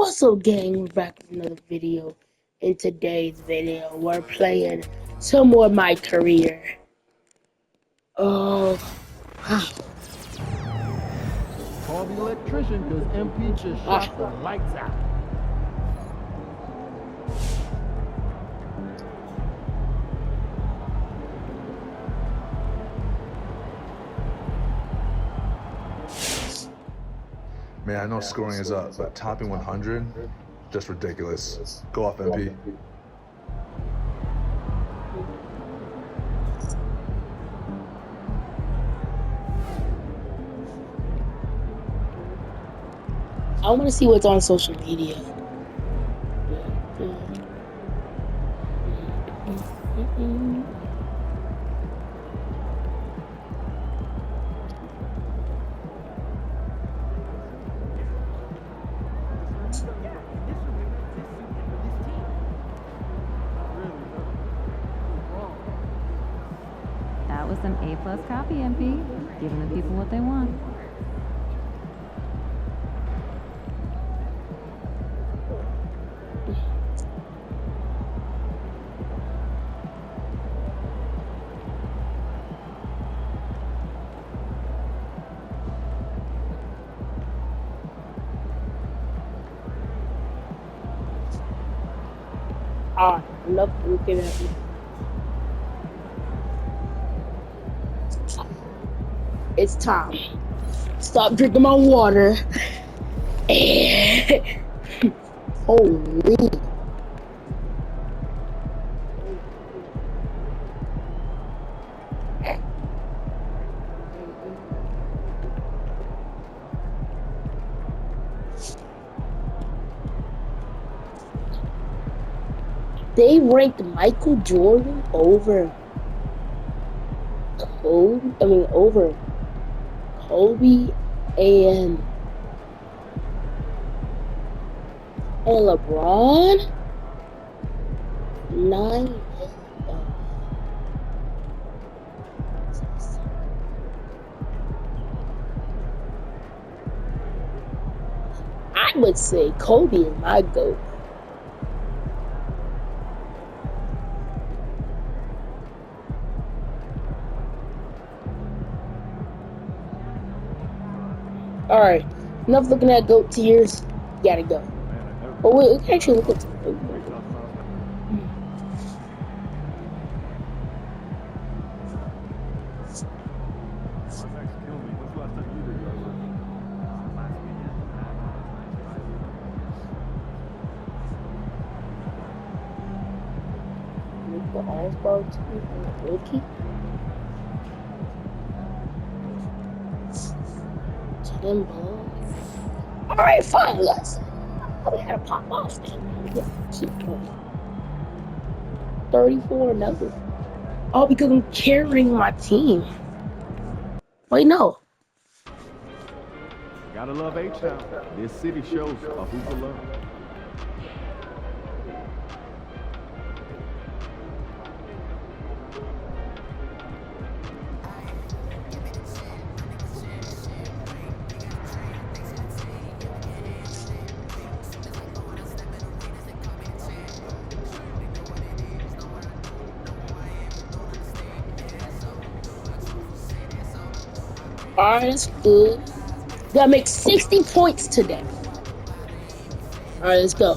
What's up, gang? We're back with another video. In today's video, we're playing some more My Career. Oh, wow. Call the electrician because MP just shot the lights out. Man, I know scoring is up, but topping 100, just ridiculous. Go off, MP. I want to see what's on social media. That was an A+ copy, MP. Giving the people what they want. Enough looking at me. It's time. Stop drinking my water. Holy. They ranked Michael Jordan over over Kobe and LeBron. 9. I would say Kobe is my GOAT. Alright, enough looking at GOAT tiers. Gotta go. Oh wait, we can actually look at the All-Star team and the rookie. Alright, fine, let's. We gotta pop off then. Yeah, keep going. 34-0. All because I'm carrying my team. Wait, no. Gotta love H-Town. This city shows a hoop of love. Alright, that's good. Gotta make 60 points today. Alright, let's go.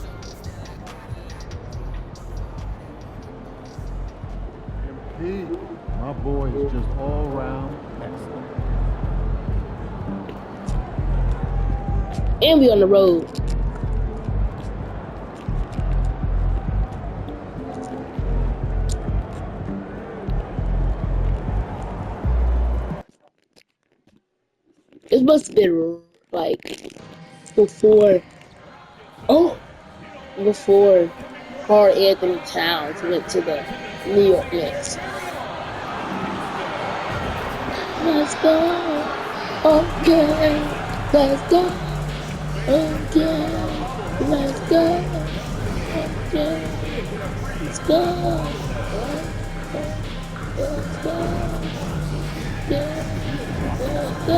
MP, my boy is just all around excellent. And we on the road. It must have been like before Karl Anthony Towns went to the New York Knicks. Let's go, okay, let's go, okay, let's go, okay, let's go, let's go, yeah, let's go.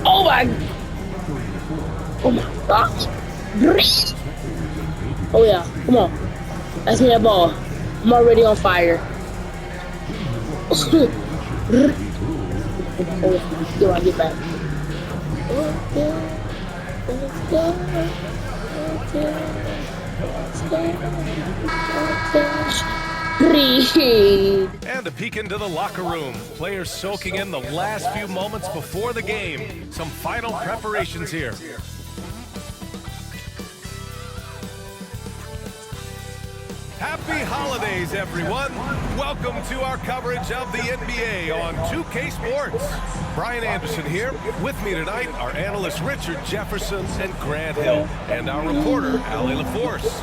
Oh my. Oh my gosh. Oh yeah, come on. That's me that ball. I'm already on fire. Oh yeah, get back. And a peek into the locker room. Players soaking in the last few moments before the game. Some final preparations here. Happy holidays, everyone. Welcome to our coverage of the NBA on 2K Sports. Brian Anderson here. With me tonight are analysts Richard Jefferson and Grant Hill, and our reporter, Ali LaForce.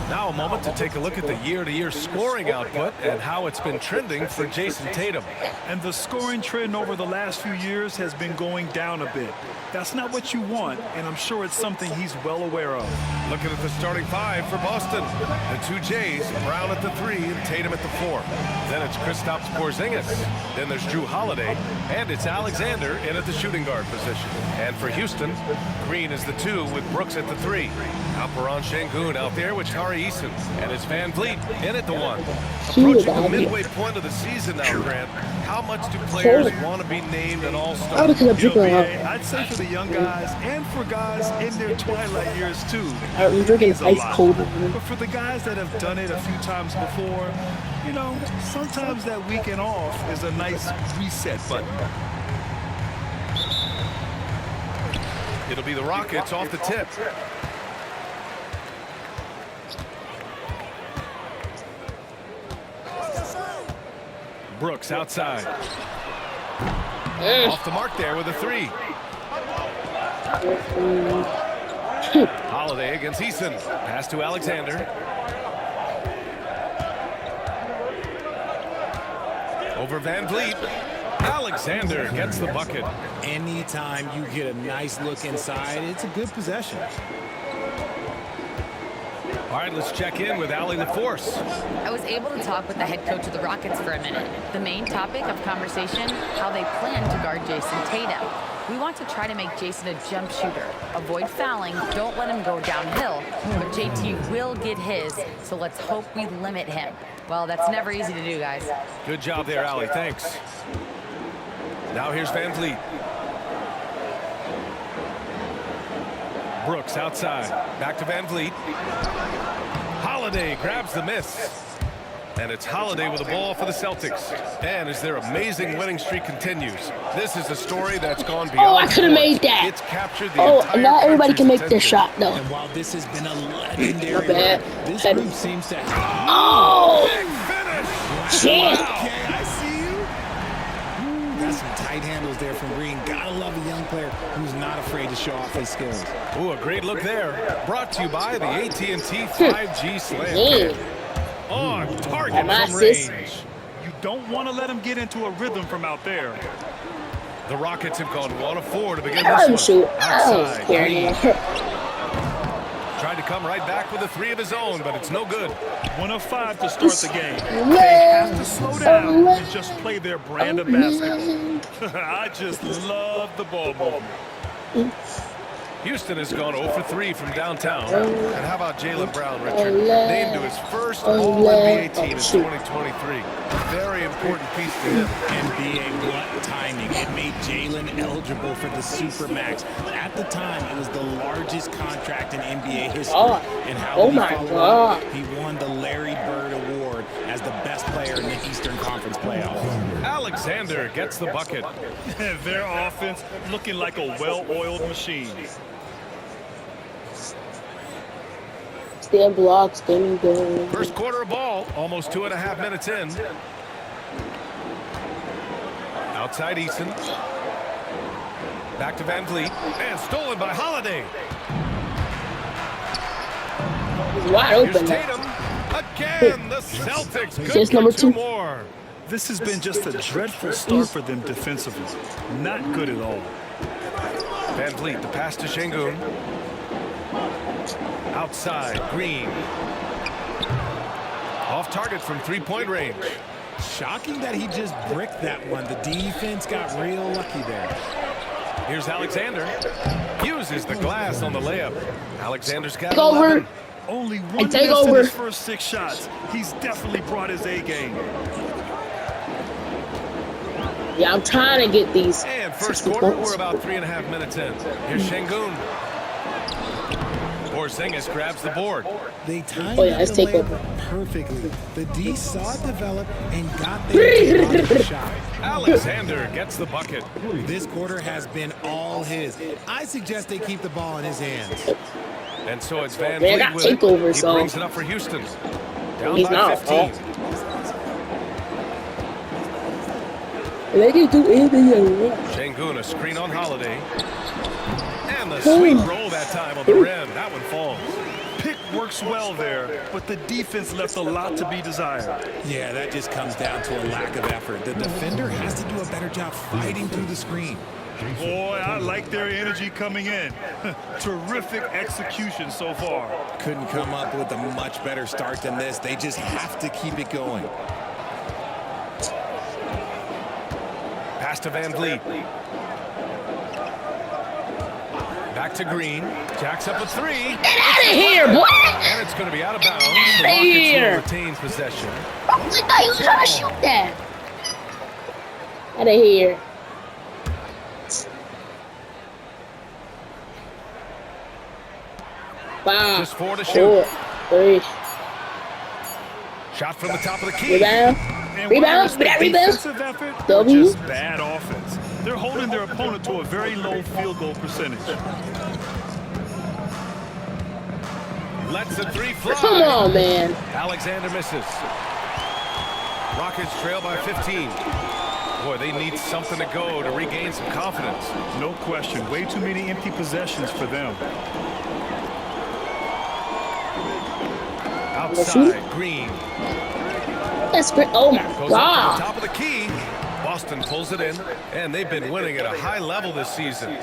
Now a moment to take a look at the year-to-year scoring output and how it's been trending for Jason Tatum. And the scoring trend over the last few years has been going down a bit. That's not what you want, and I'm sure it's something he's well aware of. Looking at the starting five for Boston. The two Jays, Brown at the 3 and Tatum at the 4. Then it's Kristaps Porzingis. Then there's Drew Holiday, and it's Alexander in at the shooting guard position. And for Houston, Green is the 2 with Brooks at the 3. Alperen Şengün out there with Tari Eason, and it's Van Vliet in at the 1. Approaching the midway point of the season now, Grant. How much do players want to be named an all-star? I'd say for the young guys and for guys in their twilight years too. I'm drinking ice cold. But for the guys that have done it a few times before, you know, sometimes that weekend off is a nice reset button. It'll be the Rockets off the tip. Brooks outside. Off the mark there with a 3. Holiday against Eason. Pass to Alexander. Over Van Vliet. Alexander gets the bucket. Anytime you get a nice look inside, it's a good possession. All right, let's check in with Ali LaForce. I was able to talk with the head coach of the Rockets for a minute. The main topic of conversation, how they plan to guard Jason Tatum. We want to try to make Jason a jump shooter. Avoid fouling, don't let him go downhill. But JT will get his, so let's hope we limit him. Well, that's never easy to do, guys. Good job there, Ali. Thanks. Now here's Van Vliet. Brooks outside. Back to Van Vliet. Holiday grabs the miss. And it's Holiday with the ball for the Celtics. And as their amazing winning streak continues, this is a story that's gone beyond. Oh, I could have made that. It's captured the Oh, not everybody can make attention. this shot, though. And while this has been a legendary bad. run, this group seems to have... Oh! Shit! Okay, I see you. Got some tight handles there from Green. Gotta love a young player who's not afraid to show off his skills. Ooh, a great look there. Brought to you by the AT&T 5G Slam Cam. On target from range. You don't want to let him get into a rhythm from out there. The Rockets have gone 1 of 4 to begin Let him this shoot. one. I don't Outside, care Green anymore. tried to come right back with a 3 of his own, but it's no good. 1 of 5 to start the game. They have to slow down and just play their brand of basketball. I just love the ball movement. Houston has gone 0 for 3 from downtown. And how about Jaylen Brown, Richard? Named to his first All-NBA team in 2023. Very important piece to him. NBA, what timing. It made Jaylen eligible for the Supermax. At the time, it was the largest contract in NBA history. And how Oh did he my follow God. up? He won the Larry Bird Award as the best player in the Eastern Conference playoffs. Alexander gets the bucket. Their offense looking like a well-oiled machine. Stand blocks, stand good. First quarter of ball, almost 2.5 minutes in. Outside Eason. Back to Van Vliet. And stolen by Holiday. He's wide Here's open. Tatum. Again, the Celtics could Just get number 2 2. more. This has been just a dreadful start for them defensively. Not good at all. Van Vliet, the pass to Şengün. Outside, Green. Off target from 3-point range. Shocking that he just bricked that one. The defense got real lucky there. Here's Alexander. Uses the glass on the layup. Alexander's got Take over. 11. Only one take miss in over. his first 6 shots. He's definitely brought his A game. Yeah, I'm trying to get these. And first 60 quarter, points. we're about 3.5 minutes in. Here's Şengün. Porzingis grabs the board. They timed Oh, yeah, up let's the take layup over. perfectly. The D saw it develop and got there to block the shot. Alexander gets the bucket. This quarter has been all his. I suggest they keep the ball in his hands. And so it's Van Man, I Vliet got with it. takeover, He so- brings it up for Houston. Down He's by not, 15. They can do anything they want. Şengün, a screen on Holiday. And the sweet roll that time on the rim. That one falls. Pick works well there, but the defense left a lot to be desired. Yeah, that just comes down to a lack of effort. The defender has to do a better job fighting through the screen. Boy, I like their energy coming in. Terrific execution so far. Couldn't come up with a much better start than this. They just have to keep it going. Pass to Van Vliet. Back to Green. Jacks up a 3. Get out of here, boy! And it's going to be out of bounds. The Outta Rockets here. will retain possession. I was like, no, you was trying to shoot that. Out of here. Wow. Just 4 to shoot. 4, 3. Shot from the top of the key. Rebound. And Rebound. whether it's the Rebound. defensive effort or W. just bad offense, they're holding their opponent to a very low field goal percentage. Lets the 3 fly. Come on, man. Alexander misses. Rockets trail by 15. Boy, they need something to go to regain some confidence. No question. Way too many empty possessions for them. Outside, Green. That's great. Oh, my Goes up to the God. top of the key. Boston pulls it in, and they've been winning at a high level this season.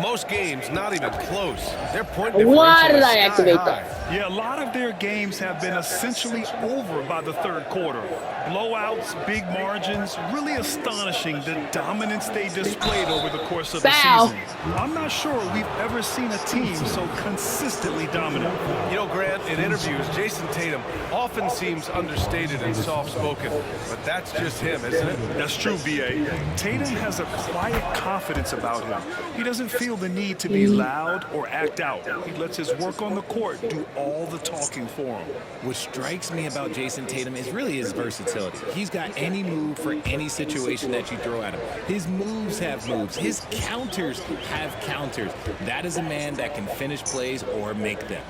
Most games not even close. Their point differential Why did is I sky activate high. that? Yeah, a lot of their games have been essentially over by the third quarter. Blowouts, big margins, really astonishing the dominance they displayed over the course of the Foul. season. I'm not sure we've ever seen a team so consistently dominant. You know, Grant, in interviews, Jason Tatum often seems understated and soft-spoken, but that's just him, isn't it? That's true, B.A. Tatum has a quiet confidence about him. He doesn't feel the need to be loud or act out. He lets his work on the court do all the talking for him. What strikes me about Jason Tatum is really his versatility. He's got any move for any situation that you throw at him. His moves have moves. His counters have counters. That is a man that can finish plays or make them.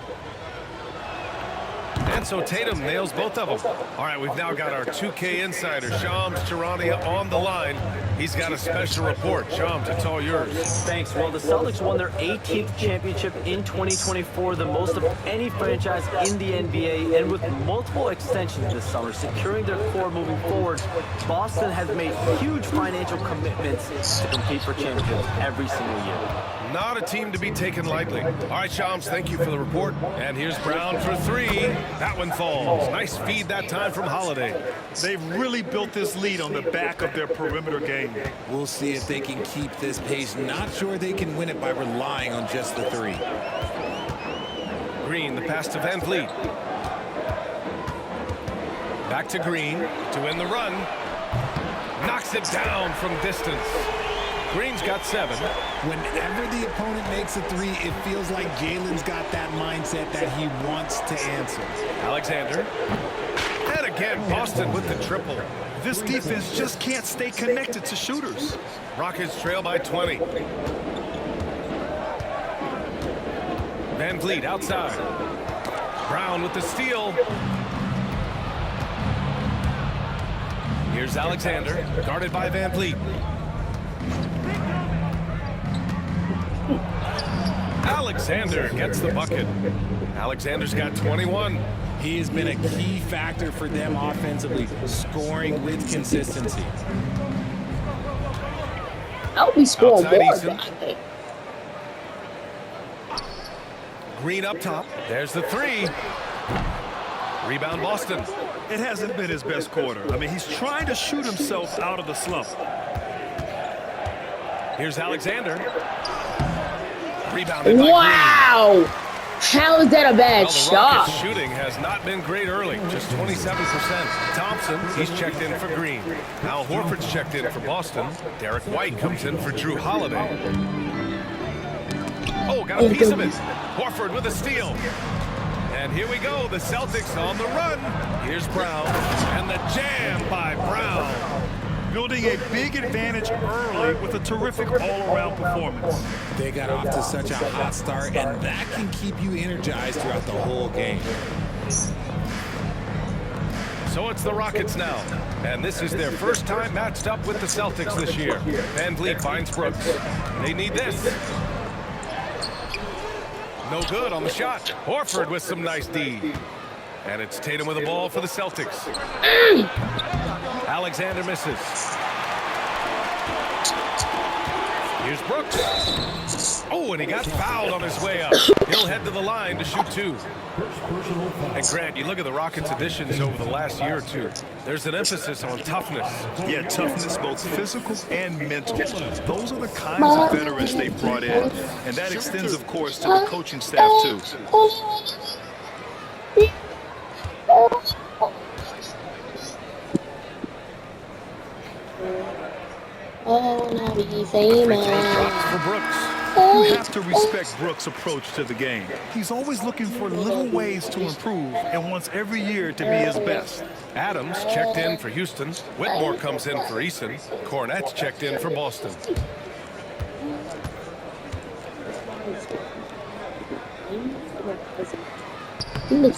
And so Tatum nails both of them. All right, we've now got our 2K insider, Shams Charania, on the line. He's got a special report. Shams, it's all yours. Thanks. Well, the Celtics won their 18th championship in 2024, the most of any franchise in the NBA, and with multiple extensions this summer, securing their core moving forward, Boston has made huge financial commitments to compete for championships every single year. Not a team to be taken lightly. All right, Shams, thank you for the report. And here's Brown for 3. That one falls. Nice feed that time from Holiday. They've really built this lead on the back of their perimeter game. We'll see if they can keep this pace. Not sure they can win it by relying on just the 3. Green, the pass to Van Vliet. Back to Green to win the run. Knocks it down from distance. Green's got 7. Whenever the opponent makes a 3, it feels like Jalen's got that mindset that he wants to answer. Alexander. And again, Boston with the triple. This defense just can't stay connected to shooters. Rockets trail by 20. Van Vliet outside. Brown with the steal. Here's Alexander, guarded by Van Vliet. Alexander gets the bucket. Alexander's got 21. He has been a key factor for them offensively, scoring with consistency. I would be scoring Outside more, Eason. but I think. Green up top. There's the 3. Rebound Boston. It hasn't been his best quarter. I mean, he's trying to shoot himself out of the slump. Here's Alexander. Rebounded by Wow! How is that a bad Green. Well, the shot? Rockets' shooting has not been great early, just 27%. Thompson, he's checked in for Green. Al Horford's checked in for Boston. Derek White comes in for Drew Holiday. Oh, got a piece of it. Horford with a steal. And here we go, the Celtics on the run. Here's Brown, and the jam by Brown. Building a big advantage early with a terrific all-around performance. They got off to such a hot start, and that can keep you energized throughout the whole game. So it's the Rockets now, and this is their first time matched up with the Celtics this year. Van Vliet finds Brooks. They need this. No good on the shot. Horford with some nice D. And it's Tatum with the ball for the Celtics. Alexander misses. Here's Brooks. Oh, and he got fouled on his way up. He'll head to the line to shoot two. And Grant, you look at the Rockets' additions over the last year or two. There's an emphasis on toughness. Yeah, toughness, both physical and mental. Those are the kinds of veterans they brought in. And that extends, of course, to the coaching staff, too. Oh, now be Free throw famous. dropped for Brooks. You have to respect Brooks' approach to the game. He's always looking for little ways to improve and wants every year to be his best. Adams checked in for Houston. Whitmore comes in for Eason. Cornette's checked in for Boston.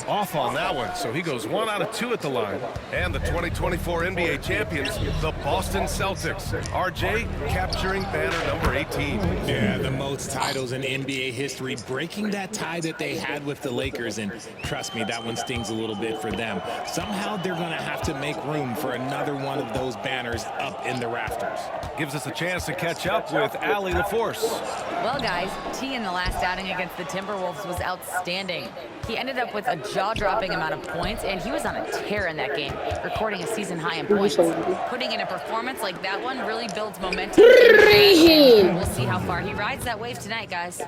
Off on that one, so he goes 1 out of 2 at the line. And the 2024 NBA champions, the Boston Celtics. RJ capturing banner number 18. Yeah, the most titles in NBA history, breaking that tie that they had with the Lakers. And trust me, that one stings a little bit for them. Somehow they're going to have to make room for another one of those banners up in the rafters. Gives us a chance to catch up with Allie LaForce. Well, guys, T in the last outing against the Timberwolves was outstanding. He ended up with a jaw-dropping amount of points, and he was on a tear in that game, recording a season high in points. Putting in a performance like that one really builds momentum. We'll see how far he rides that wave tonight, guys.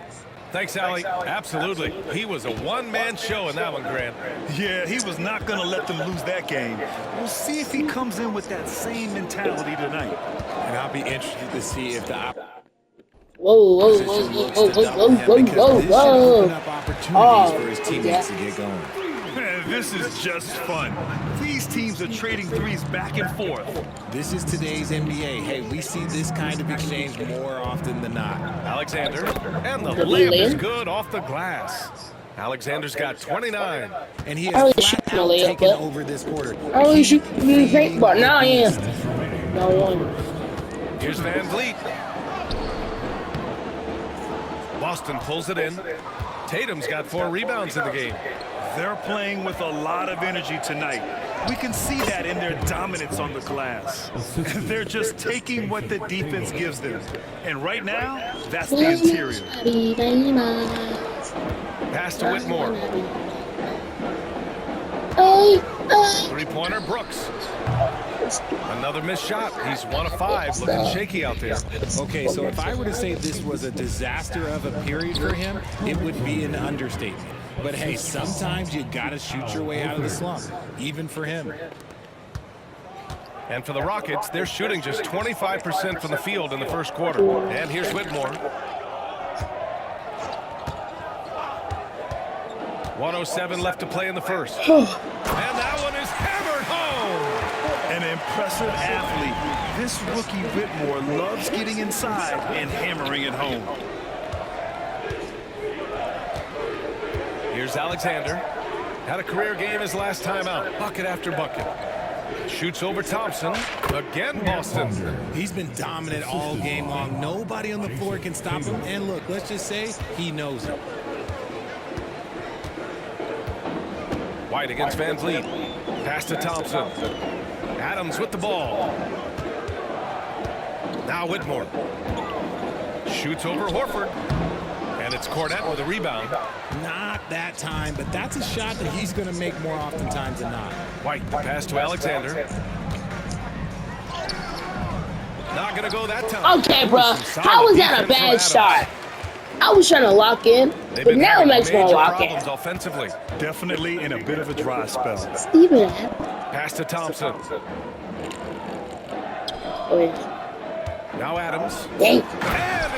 Thanks, Allie. Absolutely. He was a one-man show in that one, Grant. Yeah, he was not going to let them lose that game. We'll see if he comes in with that same mentality tonight. And I'll be interested to see if the Whoa, whoa, whoa, whoa, whoa, whoa, whoa, whoa, open up opportunities for his teammates to get going. Man, this is just fun. These teams are trading threes back and forth. This is today's NBA. Hey, we see this kind of exchange more often than not. Alexander, and the layup is good off the glass. Alexander's got 29. And he I has was flat shooting out the layup, taken but- over this quarter. I always shoot the fake, but now I am. No one. Here's Van Vliet. Boston pulls it in. Tatum's got 4 rebounds in the game. They're playing with a lot of energy tonight. We can see that in their dominance on the glass. They're just taking what the defense gives them. And right now, that's the interior. Pass to Whitmore. Three-pointer, Brooks. Another missed shot. He's 1 of 5, looking shaky out there. Okay, so if I were to say this was a disaster of a period for him, it would be an understatement. But hey, sometimes you gotta shoot your way out of the slump, even for him. And for the Rockets, they're shooting just 25% from the field in the first quarter. And here's Whitmore. 1:07 left to play in the first. And that one is hammered home. An impressive athlete. This rookie Whitmore loves getting inside and hammering it home. Here's Alexander. Had a career game his last time out. Bucket after bucket. Shoots over Thompson. Again, Boston. He's been dominant all game long. Nobody on the floor can stop him. And look, let's just say he knows it. White against Van Vliet. Pass to Thompson. Adams with the ball. Now Whitmore. Shoots over Horford. And it's Cornette with a rebound. Not that time, but that's a shot that he's going to make more oftentimes than not. White, the pass to Alexander. Not going to go that time. Okay, bro. How was that a bad start? I was trying to lock in, but now it makes me lock in. Offensively. Definitely in a bit of a dry spell. Steven. Pass to Thompson. Oh, yeah. Now Adams. Dang.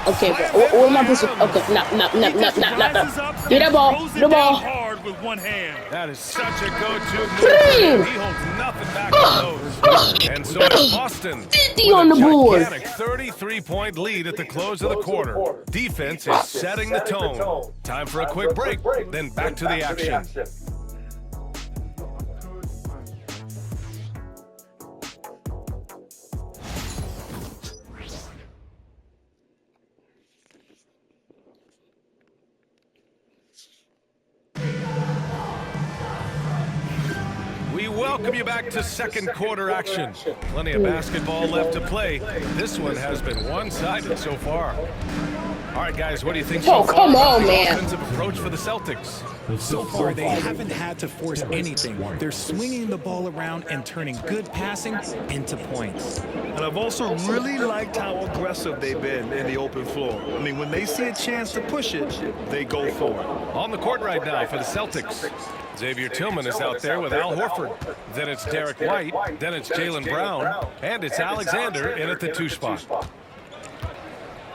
Okay, bro. What am I supposed to? Okay, no. Get that ball. The ball. Hard with one hand. That is such a go-to move. He holds nothing back on those. And so it's Boston 50 on the board. 33-point lead at the close of the quarter. Defense is setting the tone. Time for a quick break, then back to the action. Welcome you back to second quarter action. Plenty of basketball left to play. This one has been one-sided so far. All right, guys, what do you think? Oh, come on, man. Offensive approach for the Celtics. So far, they haven't had to force anything. They're swinging the ball around and turning good passing into points. And I've also really liked how aggressive they've been in the open floor. I mean, when they see a chance to push it, they go for it. On the court right now for the Celtics. Xavier Tillman is out there with Al Horford. Then it's Derek White. Then it's Jaylen Brown. And it's Alexander in at the 2 spot.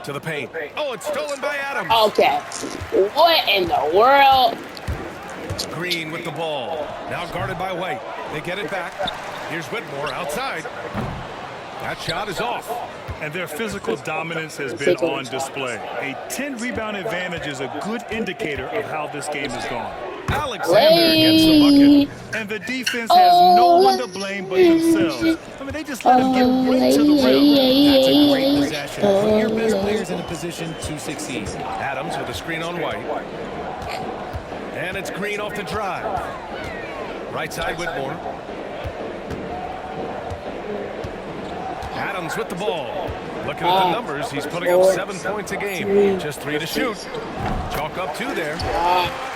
To the paint. Oh, it's stolen by Adams. Okay. What in the world? Green with the ball. Now guarded by White. They get it back. Here's Whitmore outside. That shot is off. And their physical dominance has been on display. A 10-rebound advantage is a good indicator of how this game has gone. Alexander gets the bucket. And the defense has no one to blame but themselves. I mean, they just let him get right to the rim. That's a great possession. Put your best players in a position to succeed. Adams with a screen on White. And it's Green off the drive. Right side, Whitmore. Adams with the ball. Looking at the numbers, he's putting up 7 points a game. Just 3 to shoot. Chalk up 2 there.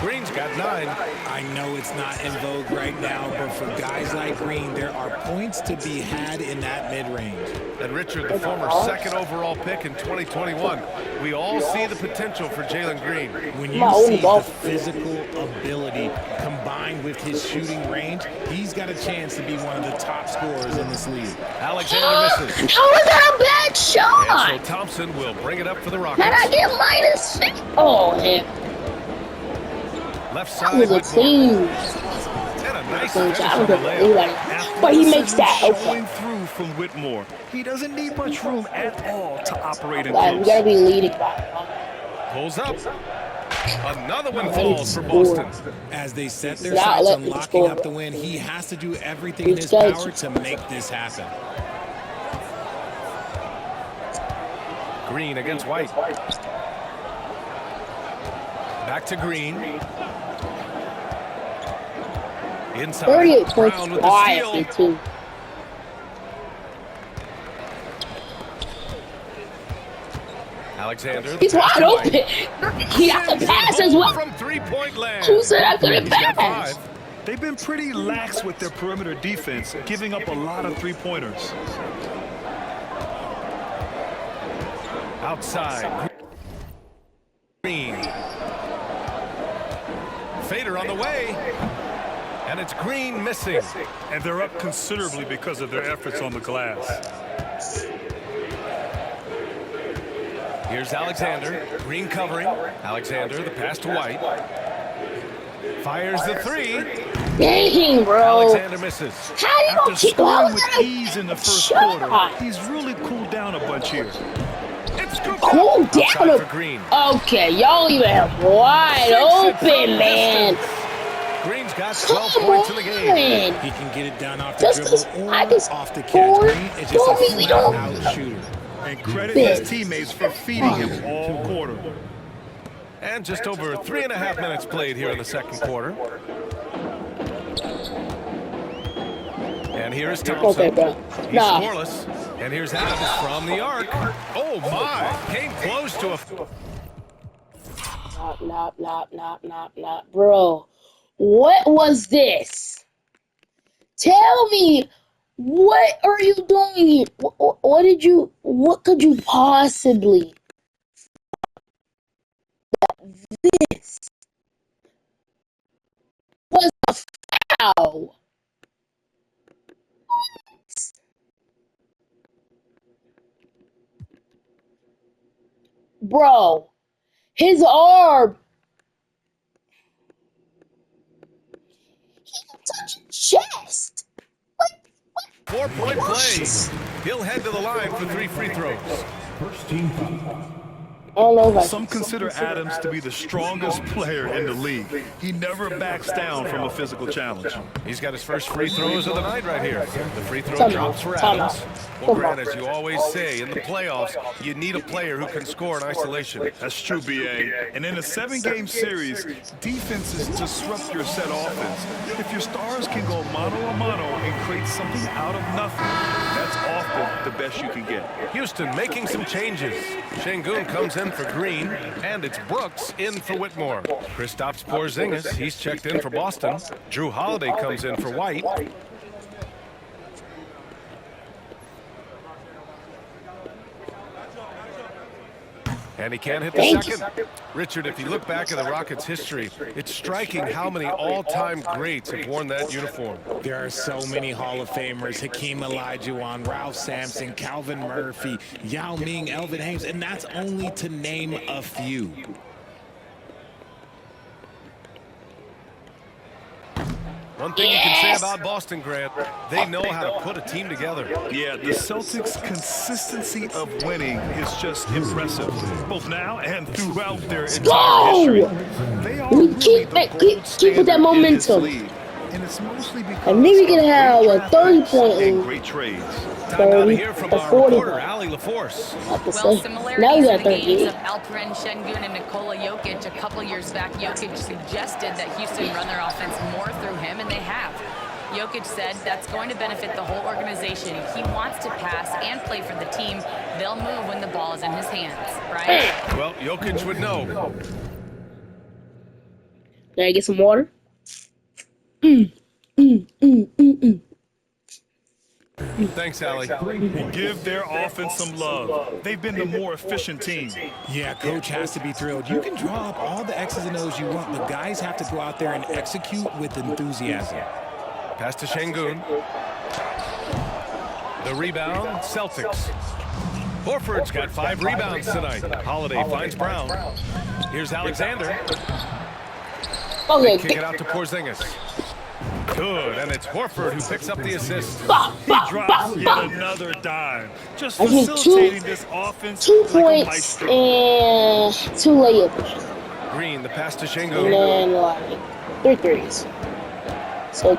Green's got 9. I know it's not in vogue right now, but for guys like Green, there are points to be had in that mid-range. And Richard, the former 2nd overall pick in 2021, we all see the potential for Jalen Green. When you see the physical ability combined with his shooting range, he's got a chance to be one of the top scorers in this league. Alexander misses. How was that a bad shot? And so Thompson will bring it up for the Rockets. Can I get -6? Oh, man. Left That side. was a team. And a nice finish on the layup. But he makes that. Showing Okay. through from Whitmore. He doesn't need much room at all to operate in Like, we close. gotta be leading by. Pulls up. Another one falls for Boston. As they set their Not sights let on them locking score. up the win, he has to do everything in his Good power to make this happen. Green against White. Back to Green. Inside. 38 points Brown with the quietly, steal. too. Alexander. He's pass wide to open. White. He got the pass as well. From 3-point land. Who said I couldn't He's got pass? 5. They've been pretty lax with their perimeter defense, giving up a lot of three-pointers. Outside. Green. Fader on the way. And it's Green missing. And they're up considerably because of their efforts on the glass. Here's Alexander. Green covering. Alexander, the pass to White. Fires the 3. Dang, bro. Alexander misses. How you gonna After keep going scoring with with that ease in the first shot? quarter, he's really cooled down a bunch here. It's good. Cool down. Outside for Green. Okay, y'all leave him wide open, man. Green's got 12 Come points in the game. on. He can get it done off the Just dribble 'cause or I can off the catch. score, Green is just don't a mean we don't- flat-out shooter. And credit his teammates for feeding him all quarter. And just over 3.5 minutes played here in the second quarter. And here's Thompson. Okay, bro. He's Nah. scoreless. And here's Adams from the arc. Oh, my. Came close to a... Not. Bro, what was this? Tell me, what are you doing? What could you possibly? This was a foul. Bro, his arm. He can touch his chest. 4-point play. He'll head to the line for 3 free throws. First team foul. I don't know if I Some consider Adams to be the strongest player in the league. He never backs down from a physical challenge. He's got his first free throws of the night right here. The free throw Time drops for out. Adams. Well, Grant, as you always say, in the playoffs, you need a player who can score in isolation. That's true, B.A. And in a 7-game series, defenses disrupt your set offense. If your stars can go mano-a-mano and create something out of nothing, that's often the best you can get. Houston making some changes. Şengün comes in for Green, and it's Brooks in for Whitmore. Kristaps Porzingis, he's checked in for Boston. Drew Holiday comes in for White. And he can't hit the second. Richard, if you look back at the Rockets' history, it's striking how many all-time greats have worn that uniform. There are so many Hall of Famers: Hakeem Olajuwon, Ralph Sampson, Calvin Murphy, Yao Ming, Elvin Hayes, and that's only to name a few. One thing you can say about Boston, Grant, they know how to put a team together. Yeah, the Celtics' consistency of winning is just impressive, both now and throughout their entire history. They are really keep the with gold standard that in this momentum. league, and it's mostly because And then we can of have great a traffic 30-point and lead. great trades. Time out to hear from or our 40. reporter, Allie LaForce. Well, Now similarities you in got the games 38. of Alperen Şengün and Nikola Jokic a couple years back. Jokic suggested that Houston run their offense more through him, and they have. Jokic said that's going to benefit the whole organization. He wants to pass and play for the team. They'll move when the ball is in his hands, right? Well, Jokic would know. Can I get some water? Thanks, Allie. Give their offense some love. They've been the more efficient team. Yeah, coach has to be thrilled. You can draw up all the X's and O's you want, but guys have to go out there and execute with enthusiasm. Pass to Şengün. The rebound, Celtics. Horford's got 5 rebounds tonight. Holiday finds Brown. Here's Alexander. Okay. Kick it out to Porzingis. Good, and it's Horford who picks up the assist. He drops yet another dime, just I need facilitating this offense 2 like a points maestro. and 2 layups. Green, the pass to And Şengün. then like 3 threes. So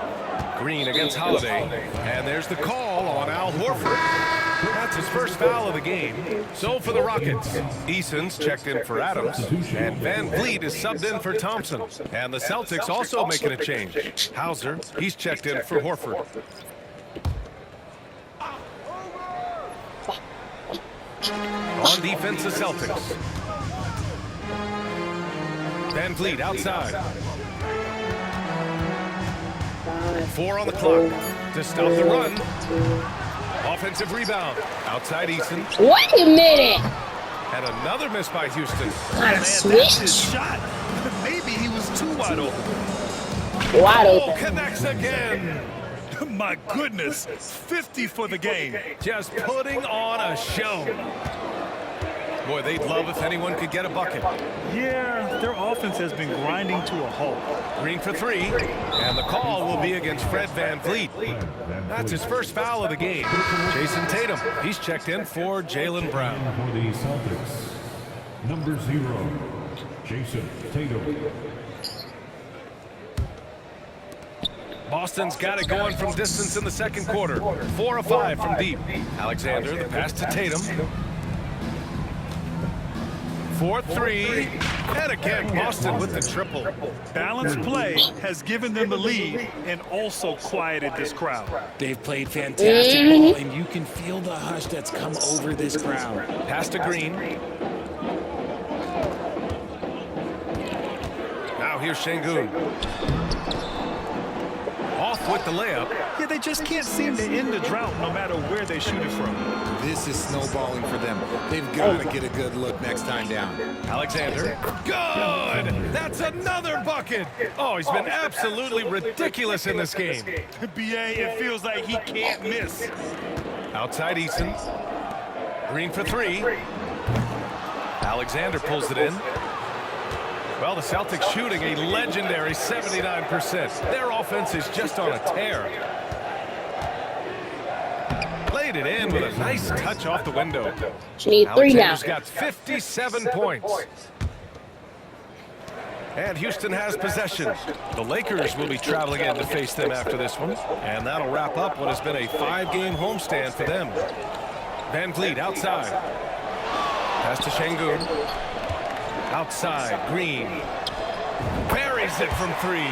Green against Holiday. And there's the call on Al Horford. That's his first foul of the game. So for the Rockets, Eason's checked in for Adams, and Van Vliet is subbed in for Thompson. And the Celtics also making a change. Hauser, he's checked in for Horford. On defense, the Celtics. Van Vliet outside. 4 on the clock to stop the run. Offensive rebound. Outside Eason. wait a minute. And another miss by Houston. Gotta Man, that's switch. his shot. Maybe he was too wide open. Wide Oh, open. connects again. My goodness, 50 for the game. Just putting on a show. Boy, they'd love if anyone could get a bucket. Yeah, their offense has been grinding to a halt. Green for 3. And the call will be against Fred Van Vliet. That's his first foul of the game. Jason Tatum, he's checked in for Jaylen Brown. For the Celtics, number 0, Jason Tatum. Boston's got it going from distance in the second quarter. 4 of 5 from deep. Alexander, the pass to Tatum. 4-3. And again, Boston with the triple. Balanced play has given them the lead and also quieted this crowd. They've played fantastic ball, and you can feel the hush that's come over this crowd. Pass to Green. here's Şengün. Off with the layup. Yeah, they just can't seem to end the drought no matter where they shoot it from. This is snowballing for them. They've got to get a good look next time down. Alexander. Good! That's another bucket! Oh, he's been absolutely ridiculous in this game. BA, it feels like he can't miss. Outside Easton. Green for three. Alexander pulls it in. Well, the Celtics shooting a legendary 79%. Their offense is just on a tear. Laid it in with a nice touch off the window. She need 3 now. Alexander's got 57 points. And Houston has possession. The Lakers will be traveling in to face them after this one. And that'll wrap up what has been a 5-game homestand for them. Van Vliet outside. Pass to Şengün. Outside, Green. Buries it from 3.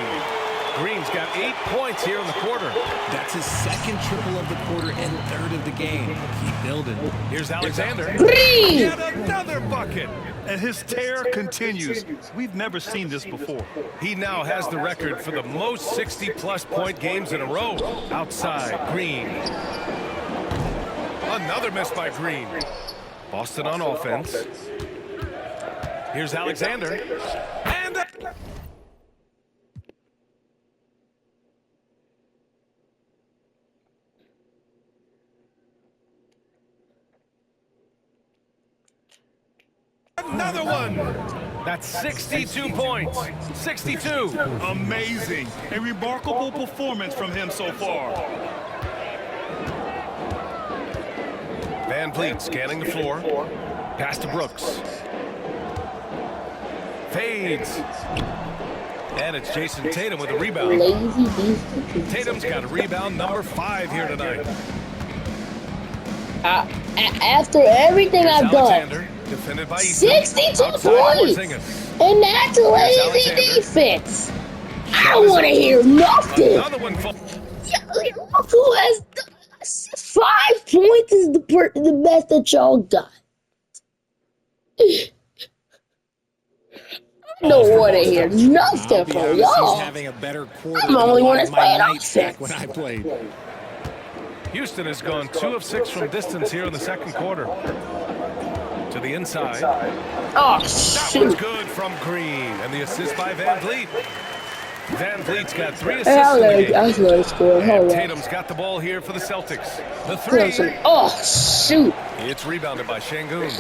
Green's got 8 points here in the quarter. That's his second triple of the quarter and third of the game. Keep building. Here's Alexander. Green! Yet another bucket. And his tear continues. We've never seen this before. He now has the record for the most 60-plus point games in a row. Outside, Green. Another miss by Green. Boston on offense. Here's Alexander. And another one. That's 62 points. 62. Amazing. A remarkable performance from him so far. Van Vliet scanning the floor. Pass to Brooks. Fades. And it's Jason Tatum with a rebound. Lazy beast. Tatum's got a rebound number 5 here tonight. After everything Here's I've done, Alexander, defended by Easton. 62 Outside points! Porzingis. And that's lazy Alexander. defense. I don't want to hear nothing. Another one. Yeah, look who has 5 points is the best that y'all got. I don't want to hear nothing I'll be from honest, y'all. he's having a better quarter I'm the only than one that's my playing nights back offense. when I played. Houston has gone 2 of 6 from distance here in the second quarter. To the inside. Oh, That was shoot. good from Green. And the assist by Van Vliet. Van Vliet's got 3 Hey, assists in the game. I was going to score. And Hold on. Tatum's got the ball here for the Celtics. The 3. Oh, shoot. It's rebounded by Şengün.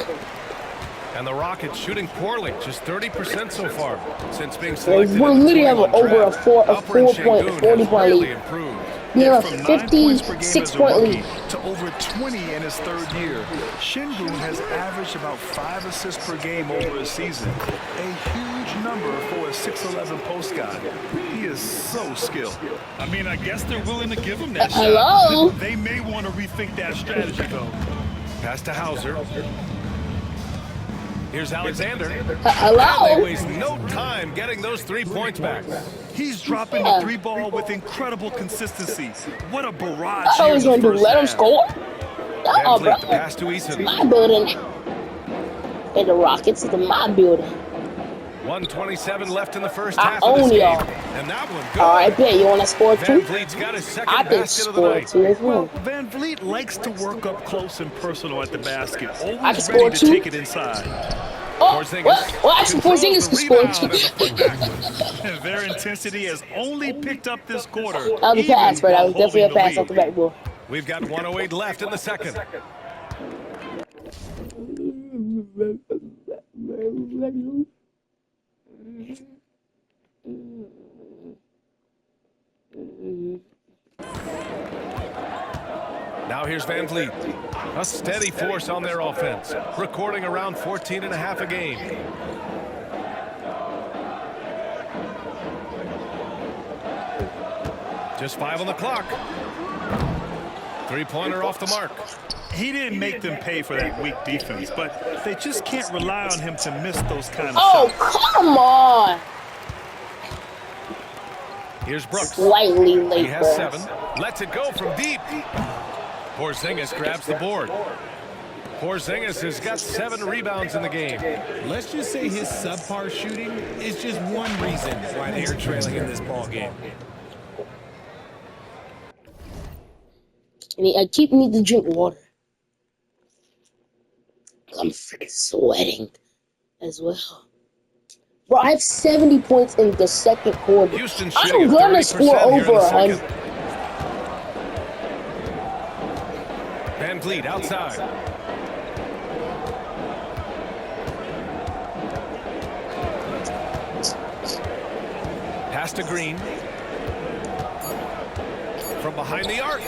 And the Rockets shooting poorly, just 30% so far since being selected. We'll in the literally have 21 over a draft. 4-point, Alperen Şengün 40-point has really lead. improved. We have a From 9 points per game as a 56-point rookie lead. to over 20 in his 3rd year. Şengün has averaged about 5 assists per game over a season. A huge number for a 6'11 post guy. He is so skilled. I mean, I guess they're willing to give him that shot. Hello? They may want to rethink that strategy, though. Pass to Hauser. Here's Alexander. And they Hello? waste no time getting those 3 points back. He's dropping the 3 ball with incredible consistency. What a barrage I here was in the going to first let him half. score. Van Oh, Vliet, the bro. pass to Easton. My building. And the Rockets is in my building. 1:27 left in the first I half of this own game. y'all. And that one good. All right, bet. You want to score Van 2? Vliet's got his second I can basket of the score night. 2 as Well, well. Van Vliet likes to work up close and personal at the basket. I can Always score ready to 2. take it inside. Oh, Porzingis well, actually, controls Porzingis the can score rebound 2. and the putback. And their intensity has only picked up this quarter. That was a even pass, bro. That was while definitely a holding pass the off the lead. backboard. We've got 1:08 left in the second. Now here's Van Vliet. A steady force on their offense, recording around 14.5 a game. Just 5 on the clock. 3-pointer off the mark. He didn't make them pay for that weak defense, but they just can't rely on him to miss those kind of Oh, shots. come on. Here's Brooks. Slightly late, He has bro. 7. Lets it go from deep. Porzingis grabs the board. Porzingis has got 7 rebounds in the game. Let's just say his subpar shooting is just one reason why they are trailing in this ball game. I keep need to drink water. I'm freaking sweating as well. Bro, I have 70 points in the second quarter. Houston shooting I'm at gonna 30% score here in over the 100. second. Van Vliet outside. Pass to Green. From behind the arc.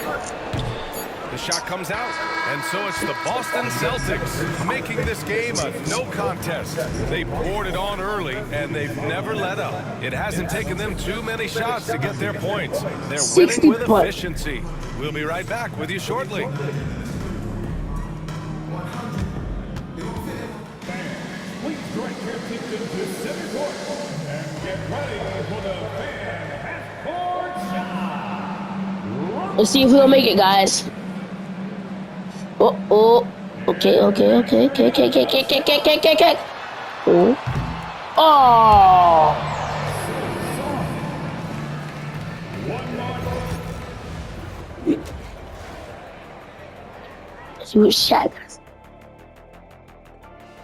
The shot comes out, and so it's the Boston Celtics making this game a no contest. They poured it on early, and they've never let up. It hasn't taken them too many shots to get their points. They're winning with efficiency. We'll be right back with you shortly. Please direct your attention to center court and get ready for the fan half-court shot. Let's see if we'll make it, guys. Oh. Okay. Oh. See what shot.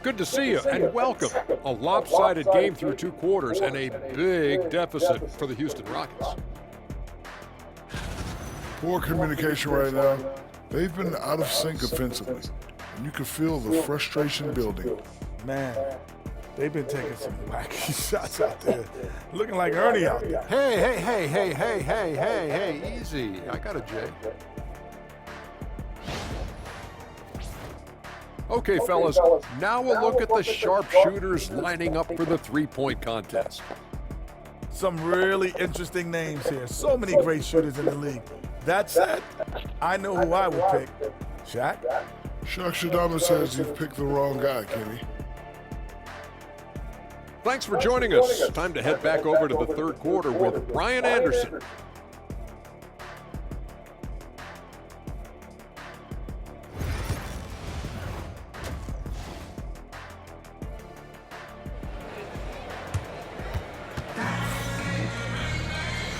Good to see you and welcome. A lopsided game through 2 quarters and a big deficit for the Houston Rockets. Poor communication right now. They've been out of sync offensively, and you can feel the frustration building. Man, they've been taking some wacky shots out there. Looking like Ernie out there. Hey, easy. I got a J. Okay, fellas, now we'll look at the sharpshooters lining up for the three-point contest. Some really interesting names here. So many great shooters in the league. That said, I know who I would pick. Shaq? Shaq Shadama says you've picked the wrong guy, Kenny. Thanks for joining us. Time to head back over to the third quarter with Brian Anderson.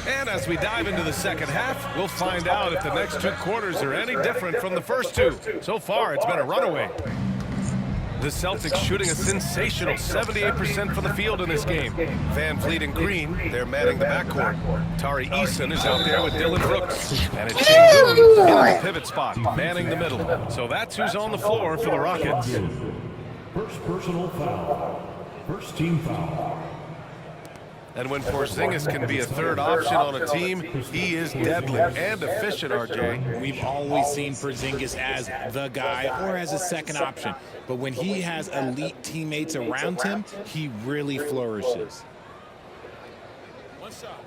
And as we dive into the second half, we'll find out if the next 2 quarters are any different from the first 2. So far, it's been a runaway. The Celtics shooting a sensational 78% from the field in this game. Van Vliet and Green, they're manning the backcourt. Tari Eason is out there with Dylan Brooks. And it's Sengun in the pivot spot, manning the middle. So that's who's on the floor for the Rockets. First personal foul. First team foul. And when Porzingis can be a third option on a team, he is deadly and efficient, RJ. We've always seen Porzingis as the guy or as a second option. But when he has elite teammates around him, he really flourishes. What's up?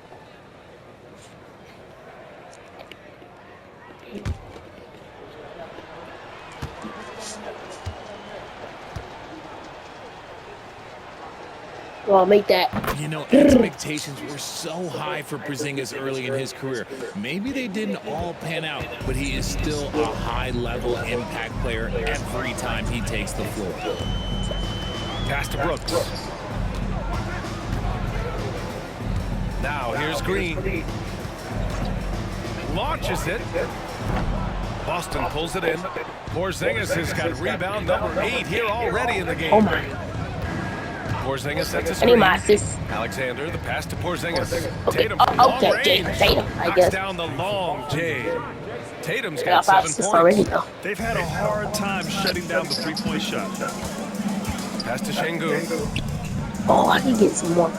Well, make that. You know, expectations were so high for Porzingis early in his career. Maybe they didn't all pan out, but he is still a high-level impact player every time he takes the floor. Pass to Brooks. Now here's Green. Launches it. Boston pulls it in. Porzingis has got rebound number 8 here already in the game. Oh my. Porzingis sets a I screen. need my assist. Alexander, the pass to Porzingis. Okay. Tatum from long Okay, range. Tatum, I Knocks guess. down the long J. Tatum's I got got 5 7 assists points. already, though. They've had a hard time shutting down the three-point shot. Pass to Sengun. Oh, I can get some more.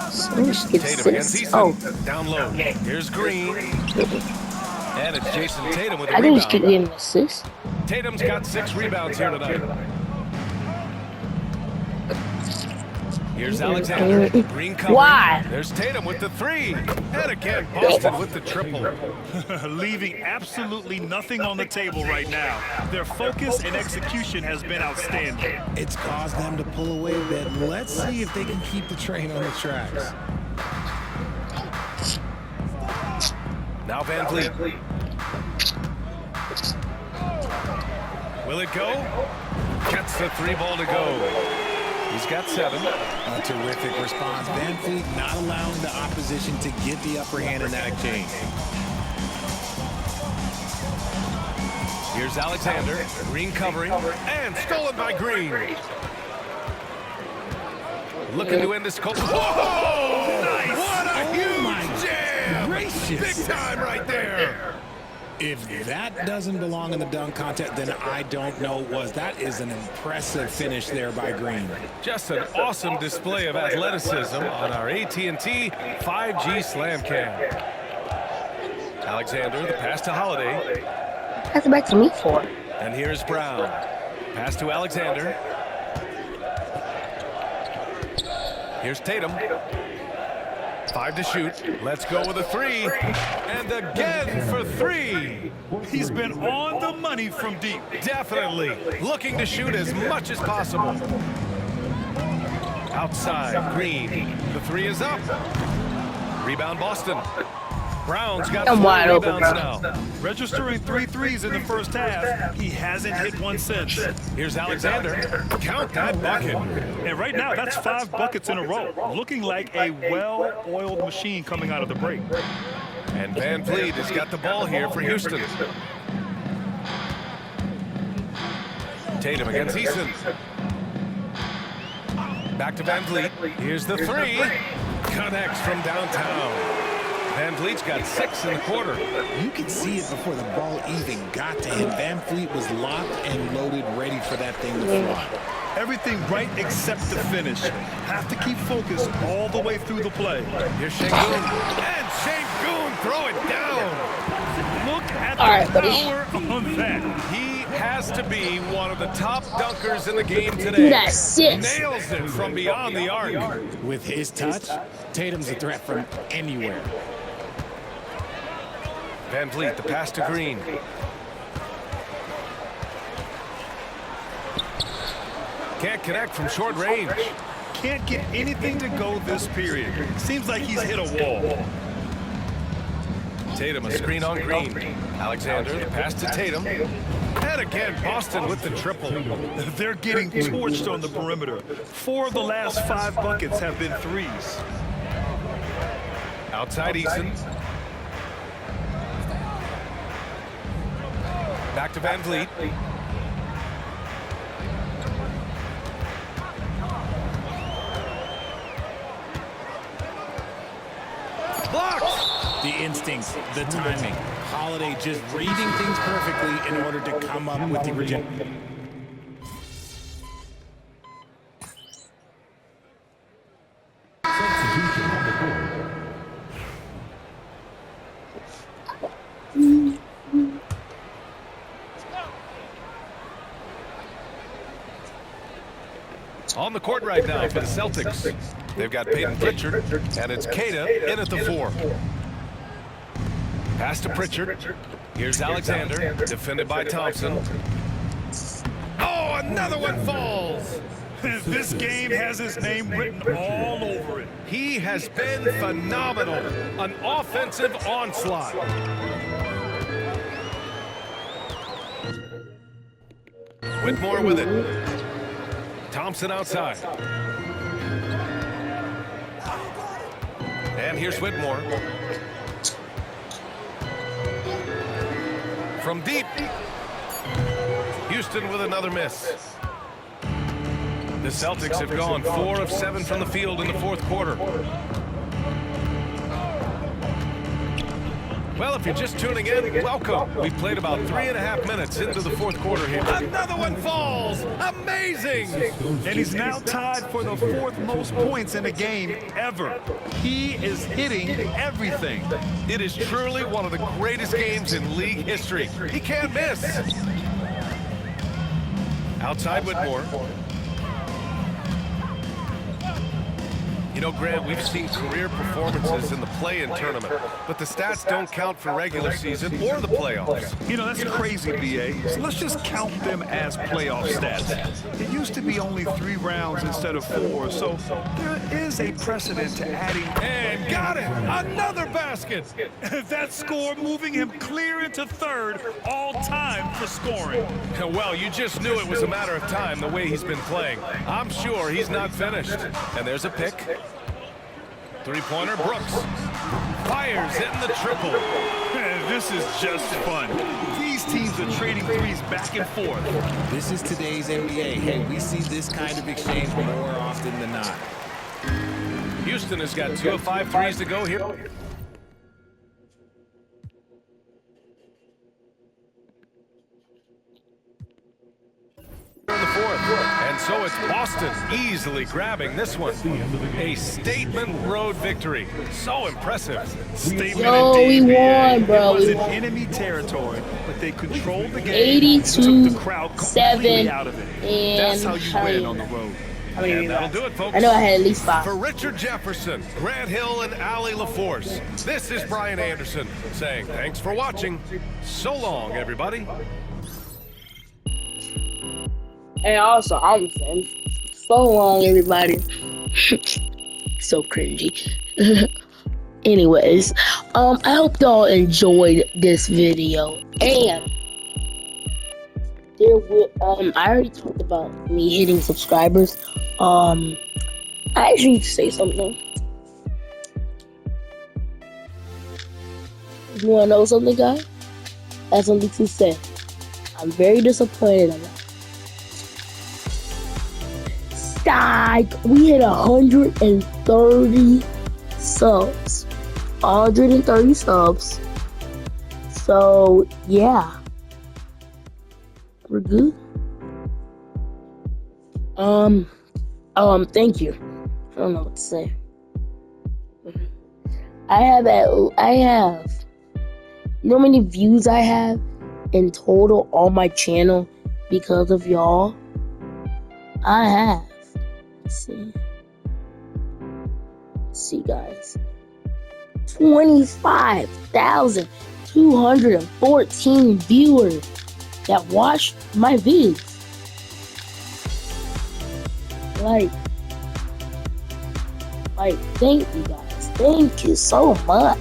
So we should get Tatum against assists. Eason. Oh, Down low. Here's Green. And it's Jason Tatum with a I think we should rebound. get an assist. Tatum's got 6 rebounds here tonight. Here's Alexander. Green covering. Why? There's Tatum with the 3. And again, Boston with the triple. Leaving absolutely nothing on the table right now. Their focus and execution has been outstanding. It's caused them to pull away a bit. Let's see if they can keep the train on the tracks. Now Van Vliet. Will it go? Gets the 3 ball to go. He's got 7. A terrific response. Van Fleet not allowing the opposition to get the upper hand in that exchange. Here's Alexander. Green covering. And stolen by Green. Looking to end this. Whoa! Nice! What a huge jam! Gracious. Big time right there. If that doesn't belong in the dunk contest, then I don't know what was. That is an impressive finish there by Green. Just an awesome display of athleticism on our AT&T 5G Slam Cam. Alexander, the pass to Holiday. Pass it back to me for. And here's Brown. Pass to Alexander. Here's Tatum. 5 to shoot. Let's go with a 3. And again for 3. He's been on the money from deep. Definitely. Looking to shoot as much as possible. Outside, Green. The 3 is up. Rebound, Boston. Brown's got 4 wide open, rebounds bro. now. Registering 3 threes in the first half. He hasn't hit one since. Here's Alexander. Count that bucket. And right now, that's 5 buckets in a row. Looking like a well-oiled machine coming out of the break. And Van Vliet has got the ball here for Houston. Tatum against Eason. Back to Van Vliet. Here's the 3. Connects from downtown. Van Vliet's got 6 in the quarter. You can see it before the ball even got to him. Van Fleet was locked and loaded, ready for that thing to fly. Everything right except the finish. Have to keep focused all the way through the play. Here's Şengün. And Şengün throw it down. Look at the power on that. He has to be one of the top dunkers in the game today. That's 6. Nails it from beyond the arc. With his touch, Tatum's a threat from anywhere. Van Vliet, the pass to Green. Can't connect from short range. Can't get anything to go this period. Seems like he's hit a wall. Tatum, a screen on Green. Alexander, the pass to Tatum. And again, Boston with the triple. They're getting torched on the perimeter. 4 of the last 5 buckets have been 3s. Outside Eason. Back to Van Vliet. Blocked! The instincts, the timing. Holiday just reading things perfectly in order to come up with the rejection. On the court right now for the Celtics. They've got Peyton Pritchard, and it's Queta in at the 4. Pass to Pritchard. Here's Alexander, defended by Thompson. Oh, another one falls. This game has his name written all over it. He has been phenomenal. An offensive onslaught. Whitmore with it. Thompson outside. And here's Whitmore. From deep. Houston with another miss. The Celtics have gone 4 of 7 from the field in the 4th quarter. Well, if you're just tuning in, welcome. We played about 3.5 minutes into the 4th quarter here. Another one falls. Amazing. And he's now tied for the 4th most points in a game ever. He is hitting everything. It is truly one of the greatest games in league history. He can't miss. Outside Whitmore. You know, Grant, we've seen career performances in the play-in tournament, but the stats don't count for regular season or the playoffs. You know, that's crazy, B.A. So let's just count them as playoff stats. It used to be only 3 rounds instead of 4, so there is a precedent to adding. And got it! Another basket! That score moving him clear into 3rd all-time for scoring. Well, you just knew it was a matter of time the way he's been playing. I'm sure he's not finished. And there's a pick. Three-pointer, Brooks. Fires in the triple. This is just fun. These teams are trading threes back and forth. This is today's NBA. Hey, we see this kind of exchange more often than not. Houston has got 2 of 5 threes to go here. In the 4th, and so it's Boston easily grabbing this one. A statement road victory. So impressive. Statement Yo, we won, bro. It was We in won. enemy territory, but they controlled the game. 82, took the crowd completely 7, out of it. and That's how you win on the road. How many And that'll rebounds? do it, folks. I know I had at least 5. For Richard Jefferson, Grant Hill, and Allie LaForce, this is Brian Anderson saying thanks for watching. So long, everybody. And also, I'm saying, so long, everybody. So cringy. Anyways, I hope y'all enjoyed this video. And there will, I already talked about me hitting subscribers. I actually need to say something. You wanna know something, guys? I have something to say. I'm very disappointed about it. We hit 130 subs. 130 subs. So yeah. We're good. Thank you. I don't know what to say. I have you know how many views I have in total on my channel because of y'all? I have. Let's see, guys. 25,214 viewers that watched my videos. Like, thank you guys. Thank you so much.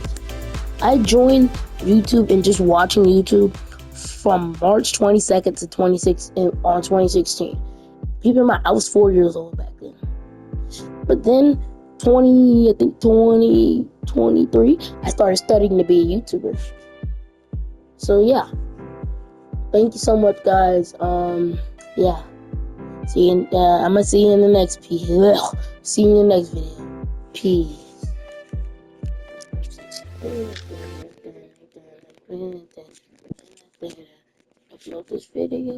I joined YouTube and just watching YouTube from March 22nd to 2016. Keep in mind, I was 4 years old back then. But then, 2023, I started studying to be a YouTuber. So yeah. Thank you so much, guys. Yeah. See you. I'm gonna see you in the next piece. See you in the next video. Peace. Upload this video.